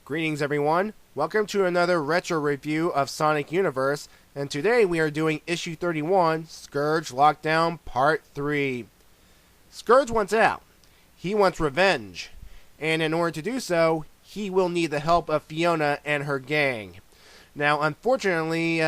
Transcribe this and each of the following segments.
Greetings everyone, welcome to another retro review of Sonic Universe, and today we are doing issue 31, Scourge Lockdown Part 3. Scourge wants out. He wants revenge, and in order to do so, he will need the help of Fiona and her gang. Now, unfortunately,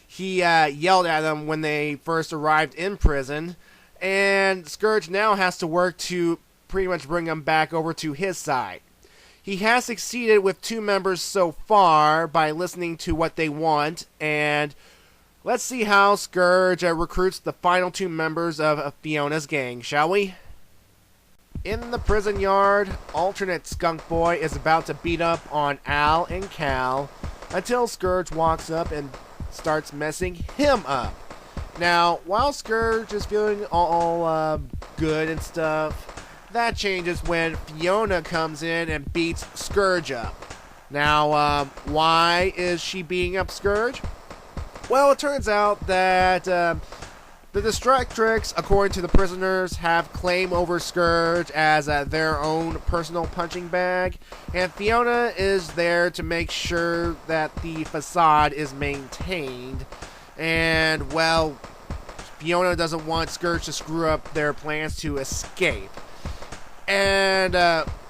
he yelled at them when they first arrived in prison, and Scourge now has to work to pretty much bring them back over to his side. He has succeeded with 2 members so far by listening to what they want, and let's see how Scourge recruits the final 2 members of Fiona's gang, shall we? In the prison yard, alternate Skunk Boy is about to beat up on Al and Cal until Scourge walks up and starts messing him up. Now, while Scourge is feeling all good and stuff, that changes when Fiona comes in and beats Scourge up. Now, why is she beating up Scourge? Well, it turns out that the Destructrix, according to the prisoners, have claim over Scourge as their own personal punching bag, and Fiona is there to make sure that the facade is maintained. And, well, Fiona doesn't want Scourge to screw up their plans to escape. And,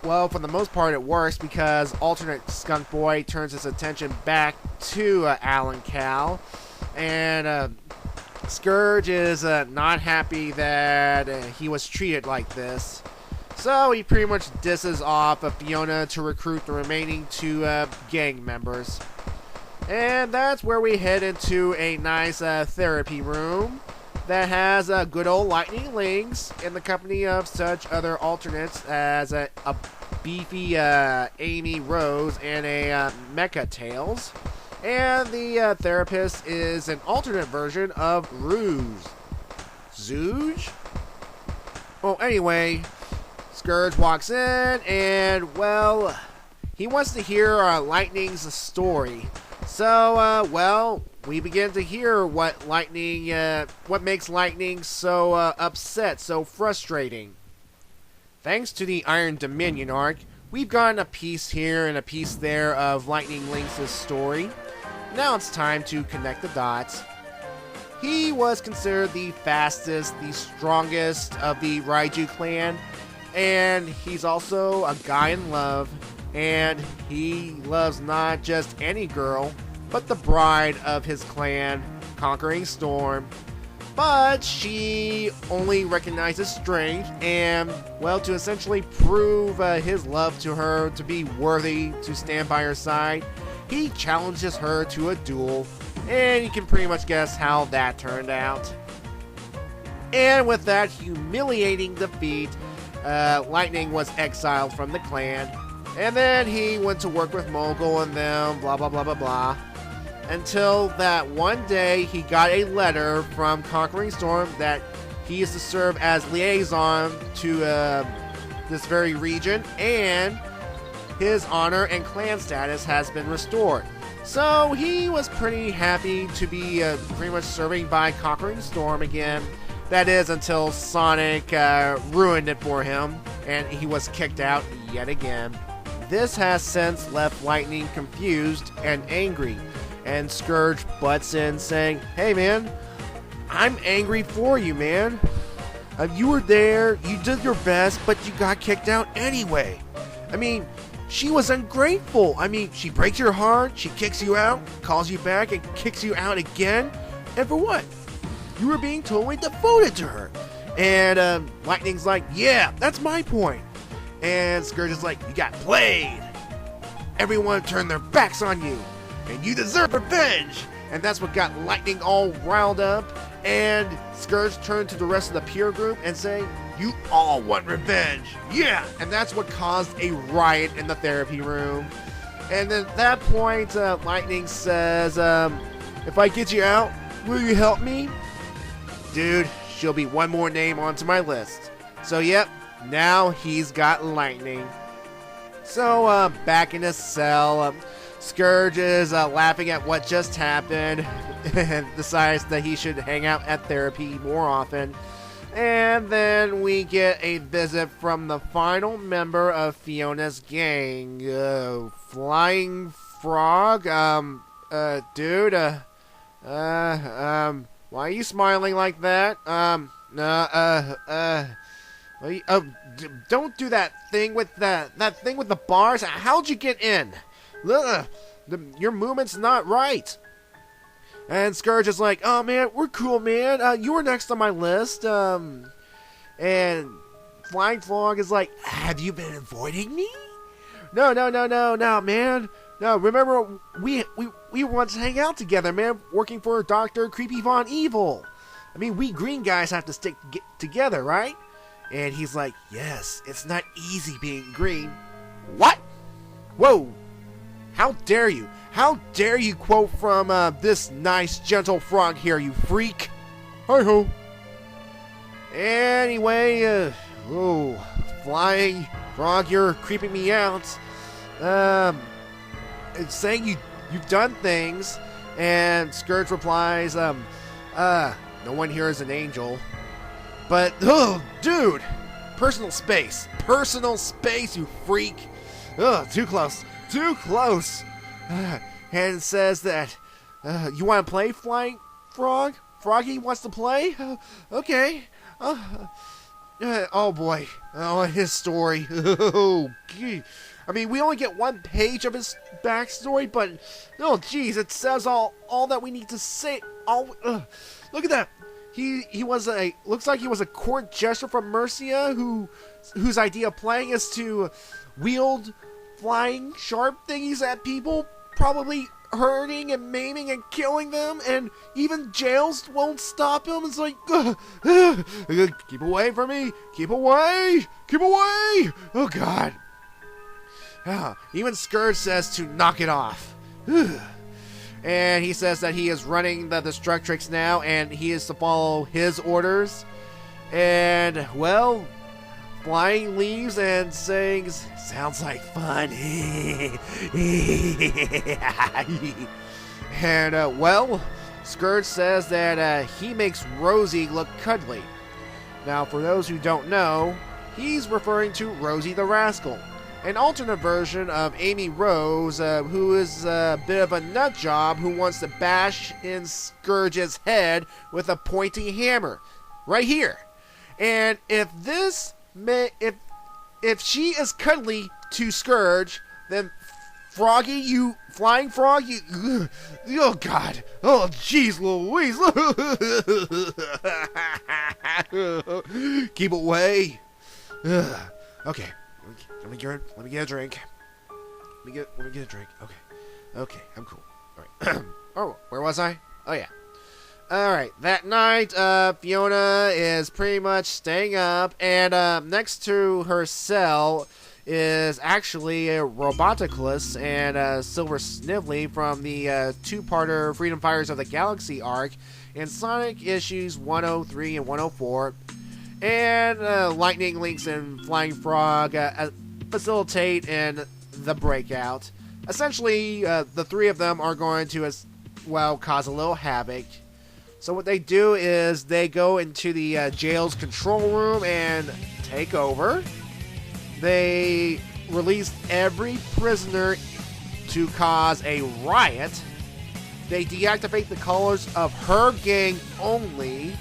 well, for the most part it works because alternate Skunk Boy turns his attention back to Al and Cal. And Scourge is not happy that he was treated like this. So he pretty much disses off Fiona to recruit the remaining 2 gang members. And that's where we head into a nice therapy room that has good old Lightning Links in the company of such other alternates as a beefy Amy Rose and a Mecha Tails. And the therapist is an alternate version of Rouge. Zooge? Well, anyway, Scourge walks in and, well, he wants to hear Lightning's story. So, well, we begin to hear what makes Lightning so upset, so frustrating. Thanks to the Iron Dominion arc, we've gotten a piece here and a piece there of Lightning Lynx's story. Now it's time to connect the dots. He was considered the fastest, the strongest of the Raiju clan, and he's also a guy in love, and he loves not just any girl, but the bride of his clan, Conquering Storm. But she only recognizes strength, and, well, to essentially prove his love to her to be worthy to stand by her side, he challenges her to a duel, and you can pretty much guess how that turned out. And with that humiliating defeat, Lightning was exiled from the clan, and then he went to work with Mogul and them, blah blah blah blah blah. Until that one day he got a letter from Conquering Storm that he is to serve as liaison to this very region, and his honor and clan status has been restored. So he was pretty happy to be pretty much serving by Conquering Storm again. That is, until Sonic ruined it for him, and he was kicked out yet again. This has since left Lightning confused and angry, and Scourge butts in saying, "Hey man, I'm angry for you, man. You were there, you did your best, but you got kicked out anyway. I mean, she was ungrateful. I mean, she breaks your heart, she kicks you out, calls you back and kicks you out again, and for what? You were being totally devoted to her." And Lightning's like, "Yeah, that's my point." And Scourge is like, "You got played. Everyone turned their backs on you, and you deserve revenge." And that's what got Lightning all riled up, and Scourge turned to the rest of the peer group and saying, "You all want revenge, yeah!" And that's what caused a riot in the therapy room. And then at that point, Lightning says, "If I get you out, will you help me?" Dude, she'll be one more name onto my list. So yep, now he's got Lightning. So back in his cell, Scourge is laughing at what just happened and decides that he should hang out at therapy more often. And then we get a visit from the final member of Fiona's gang, Flying Frog. Dude, why are you smiling like that? Don't do that thing with that thing with the bars. How'd you get in? Your movement's not right. And Scourge is like, oh man, we're cool, man. You were next on my list. And Flying Frog is like, have you been avoiding me? No, man. No, remember, we once hang out together, man, working for Dr. Creepy Von Evil. I mean, we green guys have to stick together, right? And he's like, yes, it's not easy being green. What? Whoa. How dare you? How dare you quote from this nice, gentle frog here, you freak? Hi-ho. Anyway, Flying Frog, you're creeping me out. It's saying you've done things. And Scourge replies, no one here is an angel. But, dude! Personal space, you freak! Too close. And says that, you want to play, Flying Frog? Froggy wants to play? Okay. Oh boy. Oh, his story. I mean, we only get one page of his backstory, but, oh geez, it says all that we need to say. Look at that. Looks like he was a court jester from Mercia whose idea of playing is to wield flying sharp thingies at people, probably hurting and maiming and killing them, and even jails won't stop him. It's like, keep away from me, keep away. Oh God. Even Scourge says to knock it off. And he says that he is running the Destructrix now, and he is to follow his orders. And, well, Flying leaves and sings, sounds like fun. And, well, Scourge says that he makes Rosie look cuddly. Now, for those who don't know, he's referring to Rosie the Rascal, an alternate version of Amy Rose, who is a bit of a nut job who wants to bash in Scourge's head with a pointy hammer. Right here. And if she is cuddly to Scourge, then Froggy, you Flying Frog, you, oh God, oh jeez Louise, keep away. Okay, let me get a drink. Let me get a drink. Okay, I'm cool. All right. Oh, where was I? Oh yeah. Alright, that night, Fiona is pretty much staying up, and next to her cell is actually a Roboticus and Silver Snively from the two-parter Freedom Fighters of the Galaxy arc in Sonic issues 103 and 104. And Lightning Lynx and Flying Frog facilitate in the breakout. Essentially, the three of them are going to, cause a little havoc. So what they do is they go into the jail's control room and take over. They release every prisoner to cause a riot. They deactivate the colors of her gang only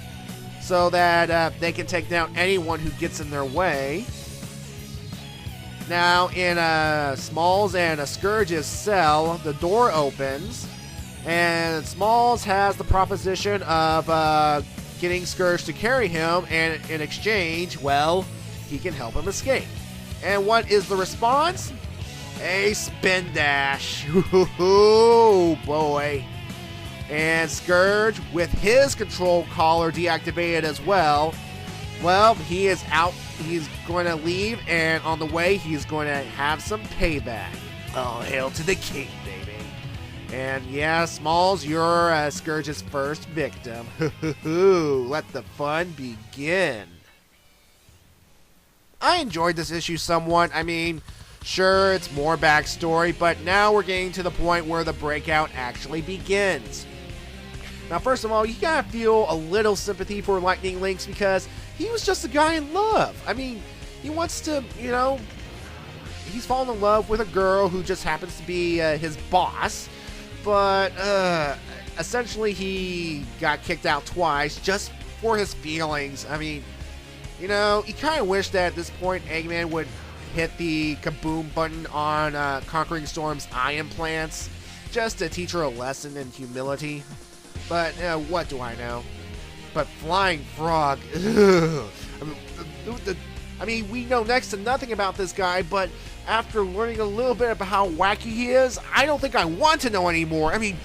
so that they can take down anyone who gets in their way. Now in Smalls and Scourge's cell, the door opens. And Smalls has the proposition of getting Scourge to carry him, and in exchange, well, he can help him escape. And what is the response? A spin dash. Oh boy. And Scourge, with his control collar deactivated as well, he is out. He's going to leave, and on the way, he's going to have some payback. Oh, hail to the king, baby. And yeah, Smalls, you're Scourge's first victim. Let the fun begin. I enjoyed this issue somewhat. I mean, sure, it's more backstory, but now we're getting to the point where the breakout actually begins. Now, first of all, you gotta feel a little sympathy for Lightning Lynx because he was just a guy in love. I mean, he wants to, he's fallen in love with a girl who just happens to be his boss, but essentially he got kicked out twice just for his feelings. I mean, you kind of wish that at this point Eggman would hit the kaboom button on Conquering Storm's eye implants just to teach her a lesson in humility. But what do I know? But Flying Frog, ugh. I mean, we know next to nothing about this guy, but after learning a little bit about how wacky he is, I don't think I want to know anymore. I mean,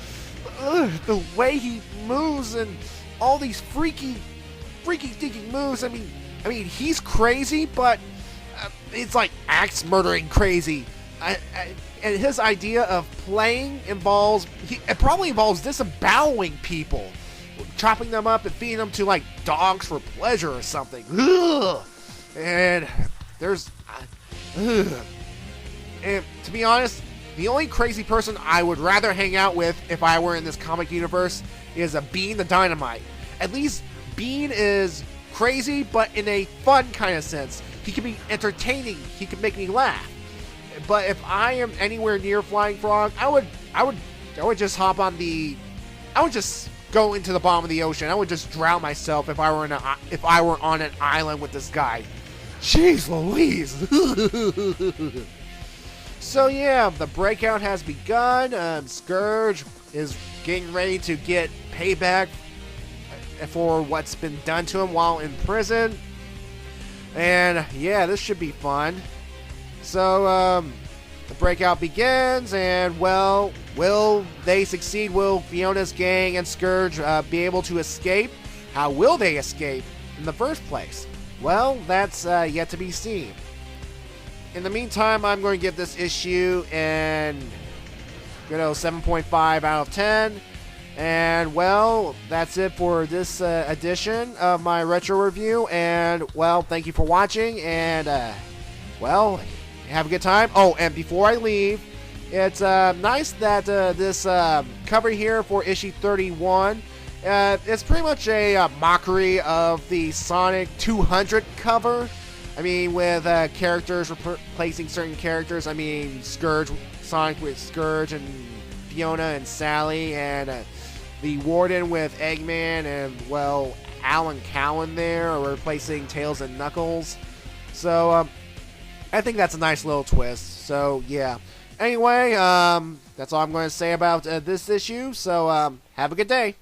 the way he moves and all these freaky thinking moves. I mean, he's crazy, but it's like axe murdering crazy. And his idea of playing it probably involves disemboweling people, chopping them up and feeding them to like dogs for pleasure or something. Ugh. And there's, and to be honest, the only crazy person I would rather hang out with if I were in this comic universe is a Bean the Dynamite. At least Bean is crazy, but in a fun kind of sense. He can be entertaining. He can make me laugh. But if I am anywhere near Flying Frog, I would just hop on I would just go into the bottom of the ocean. I would just drown myself if I were on an island with this guy. Jeez Louise. So yeah, the breakout has begun. Scourge is getting ready to get payback for what's been done to him while in prison. And yeah, this should be fun. So the breakout begins, and well, will they succeed? Will Fiona's gang and Scourge be able to escape? How will they escape in the first place? Well, that's yet to be seen. In the meantime, I'm going to give this issue an 7.5 out of 10. And well, that's it for this edition of my retro review. And well, thank you for watching. And well, have a good time. Oh, and before I leave, it's nice that this cover here for issue 31, it's pretty much a mockery of the Sonic 200 cover. I mean, with characters replacing certain characters. I mean, Sonic with Scourge and Fiona and Sally, and the Warden with Eggman, and well, Alan Cowan there, or replacing Tails and Knuckles. So I think that's a nice little twist. So yeah. Anyway, that's all I'm going to say about this issue. So have a good day.